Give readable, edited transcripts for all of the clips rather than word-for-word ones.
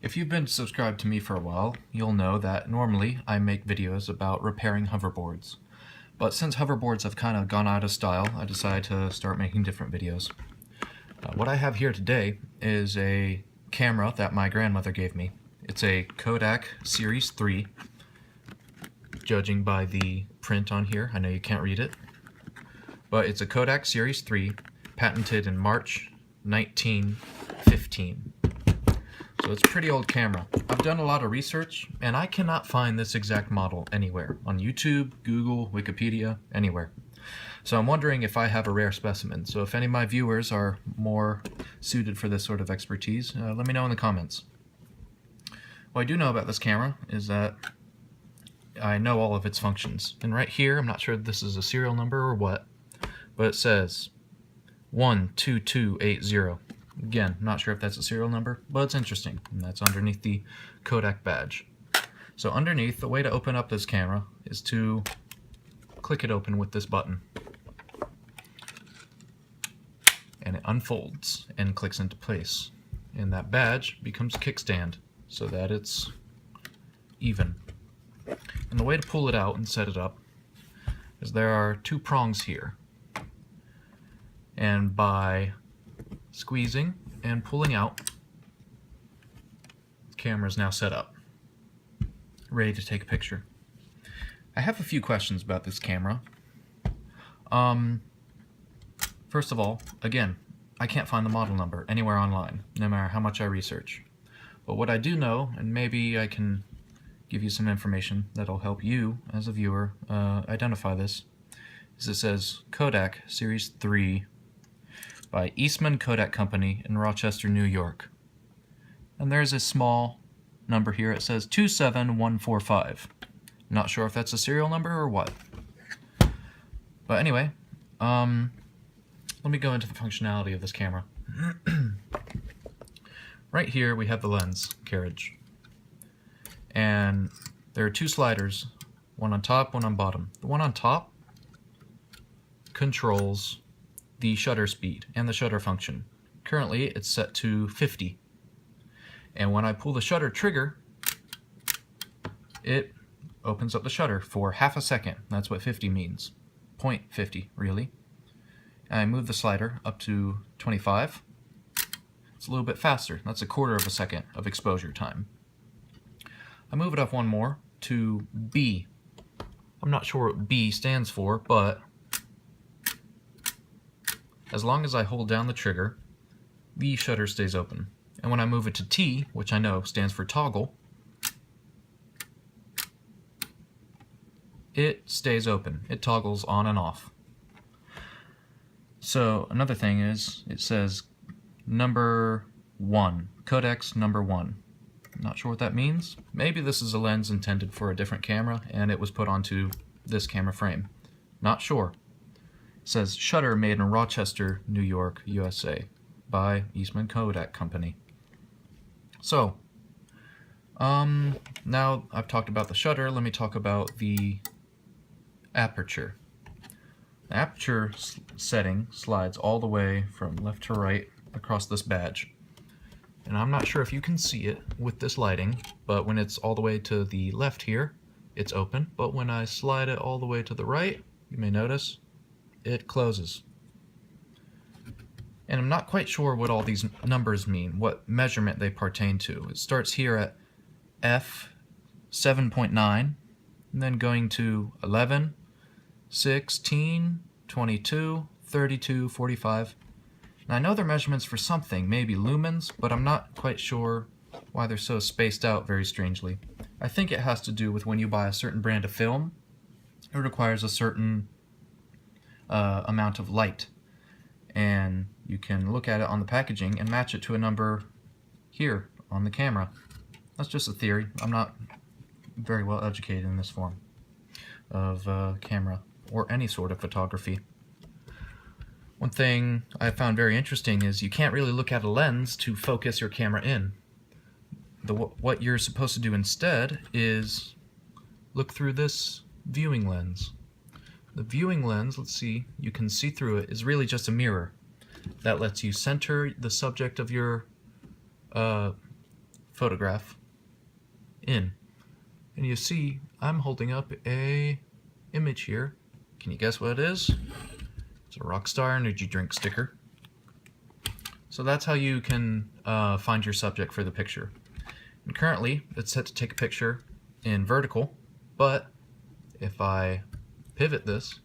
If you've been subscribed to me for a while, you'll know that normally I make videos about repairing hoverboards. But since hoverboards have kind of gone out of style, I decided to start making different videos. What I have here today is a camera that my grandmother gave me. It's a Kodak Series 3, judging by the print on here. I know you can't read it. But it's a Kodak Series 3, patented in March 1915. So it's a pretty old camera. I've done a lot of research, and I cannot find this exact model anywhere. On YouTube, Google, Wikipedia, anywhere. So I'm wondering if I have a rare specimen. So if any of my viewers are more suited for this sort of expertise, let me know in the comments. What I do know about this camera is that I know all of its functions. And right here, I'm not sure if this is a serial number or what, but it says 12280. Again, not sure if that's a serial number, but it's interesting, and that's underneath the Kodak badge. So underneath, the way to open up this camera is to click it open with this button. And it unfolds and clicks into place. And that badge becomes a kickstand, so that it's even. And the way to pull it out and set it up is there are two prongs here. And by squeezing and pulling out, the camera is now set up, ready to take a picture. I have a few questions about this camera. First of all, again, I can't find the model number anywhere online, no matter how much I research. But what I do know, and maybe I can give you some information that'll help you as a viewer identify this, is it says Kodak Series 3 by Eastman Kodak Company in Rochester, New York. And there's a small number here. It says 27145. Not sure if that's a serial number or what. But anyway, let me go into the functionality of this camera. Right here we have the lens carriage. And there are two sliders, one on top, one on bottom. The one on top controls the shutter speed and the shutter function. Currently it's set to 50. And when I pull the shutter trigger, it opens up the shutter for half a second. That's what 50 means. 0.50 really. And I move the slider up to 25. It's a little bit faster. That's a quarter of a second of exposure time. I move it up one more to B. I'm not sure what B stands for, but as long as I hold down the trigger, the shutter stays open. And when I move it to T, which I know stands for toggle, it stays open. It toggles on and off. So another thing is, it says number 1, Kodak's number 1. Not sure what that means. Maybe this is a lens intended for a different camera and it was put onto this camera frame. Not sure. It says shutter made in Rochester, New York, USA by Eastman Kodak Company. So, now I've talked about the shutter, let me talk about the aperture. The aperture setting slides all the way from left to right across this badge. And I'm not sure if you can see it with this lighting, but when it's all the way to the left here, it's open. But when I slide it all the way to the right, you may notice, it closes. And I'm not quite sure what all these numbers mean, what measurement they pertain to. It starts here at f 7.9, and then going to 11, 16, 22, 32, 45. Now I know they're measurements for something, maybe lumens, but I'm not quite sure why they're so spaced out very strangely. I think it has to do with when you buy a certain brand of film, it requires a certain amount of light. And you can look at it on the packaging and match it to a number here on the camera. That's just a theory. I'm not very well educated in this form of camera or any sort of photography. One thing I found very interesting is you can't really look at a lens to focus your camera in. What you're supposed to do instead is look through this viewing lens. The viewing lens, let's see, you can see through it, is really just a mirror that lets you center the subject of your photograph in. And you see I'm holding up a image here. Can you guess what it is? It's a Rockstar energy drink sticker. So that's how you can find your subject for the picture. And currently it's set to take a picture in vertical, but if I pivot this,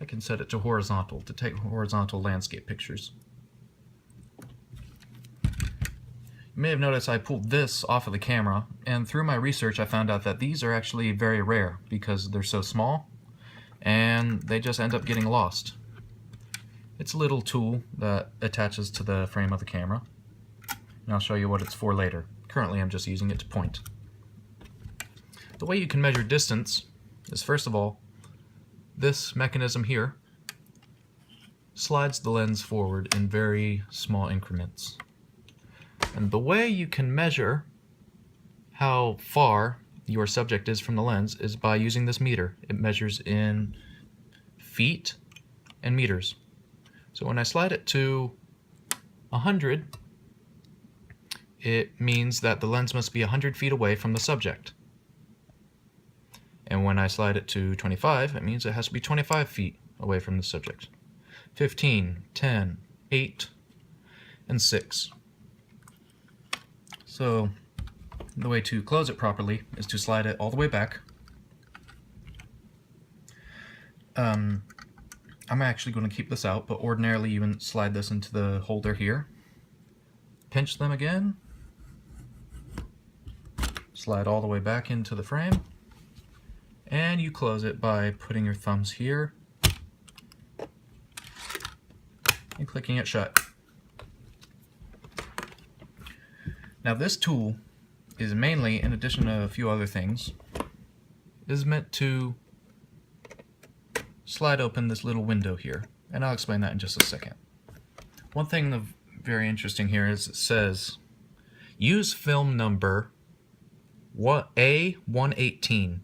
I can set it to horizontal to take horizontal landscape pictures. You may have noticed I pulled this off of the camera, and through my research I found out that these are actually very rare because they're so small and they just end up getting lost. It's a little tool that attaches to the frame of the camera, and I'll show you what it's for later. Currently I'm just using it to point. The way you can measure distance is, first of all, this mechanism here slides the lens forward in very small increments. And the way you can measure how far your subject is from the lens is by using this meter. It measures in feet and meters. So when I slide it to 100, it means that the lens must be 100 feet away from the subject. And when I slide it to 25, it means it has to be 25 feet away from the subject. 15, 10, 8, and 6. So the way to close it properly is to slide it all the way back. I'm actually going to keep this out, but ordinarily you would slide this into the holder here. Pinch them again. Slide all the way back into the frame. And you close it by putting your thumbs here and clicking it shut. Now this tool is mainly, in addition to a few other things, is meant to slide open this little window here, and I'll explain that in just a second. One thing that's very interesting here is it says use film number A118.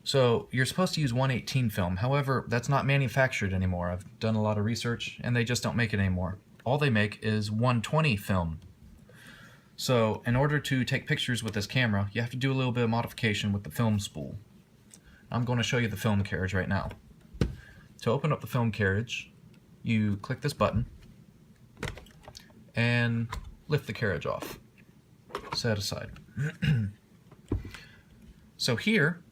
So you're supposed to use 118 film, however that's not manufactured anymore. I've done a lot of research and they just don't make it anymore. All they make is 120 film. So in order to take pictures with this camera, you have to do a little bit of modification with the film spool. I'm going to show you the film carriage right now. To open up the film carriage, you click this button and lift the carriage off. Set aside. So here,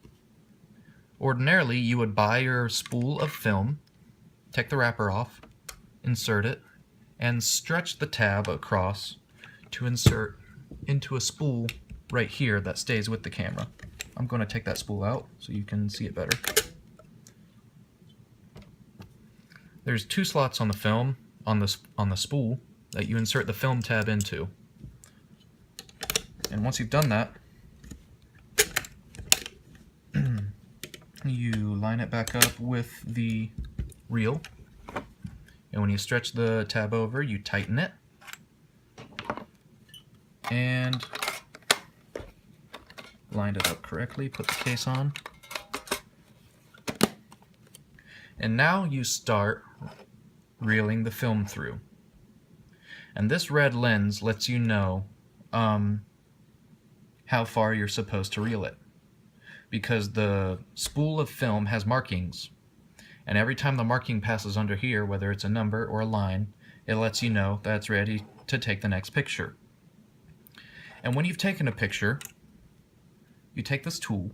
ordinarily you would buy your spool of film, take the wrapper off, insert it, and stretch the tab across to insert into a spool right here that stays with the camera. I'm going to take that spool out so you can see it better. There's two slots on the film, on the spool, that you insert the film tab into. And once you've done that, you line it back up with the reel. And when you stretch the tab over, you tighten it. And lined it up correctly, put the case on. And now you start reeling the film through. And this red lens lets you know how far you're supposed to reel it. Because the spool of film has markings. And every time the marking passes under here, whether it's a number or a line, it lets you know that it's ready to take the next picture. And when you've taken a picture, you take this tool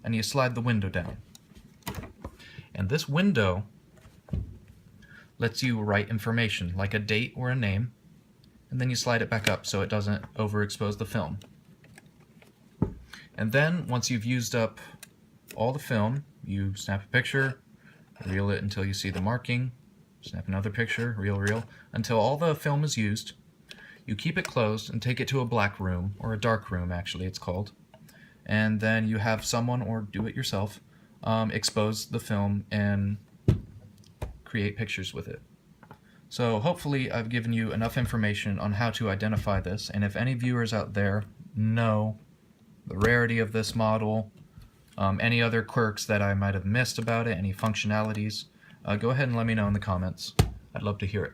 and you slide the window down. And this window lets you write information like a date or a name, and then you slide it back up so it doesn't overexpose the film. And then once you've used up all the film, you snap a picture, reel it until you see the marking, snap another picture, reel, until all the film is used. You keep it closed and take it to a black room, or a dark room actually it's called, and then you have someone, or do it yourself, expose the film and create pictures with it. So hopefully I've given you enough information on how to identify this, and if any viewers out there know the rarity of this model, any other quirks that I might have missed about it, any functionalities, go ahead and let me know in the comments. I'd love to hear it.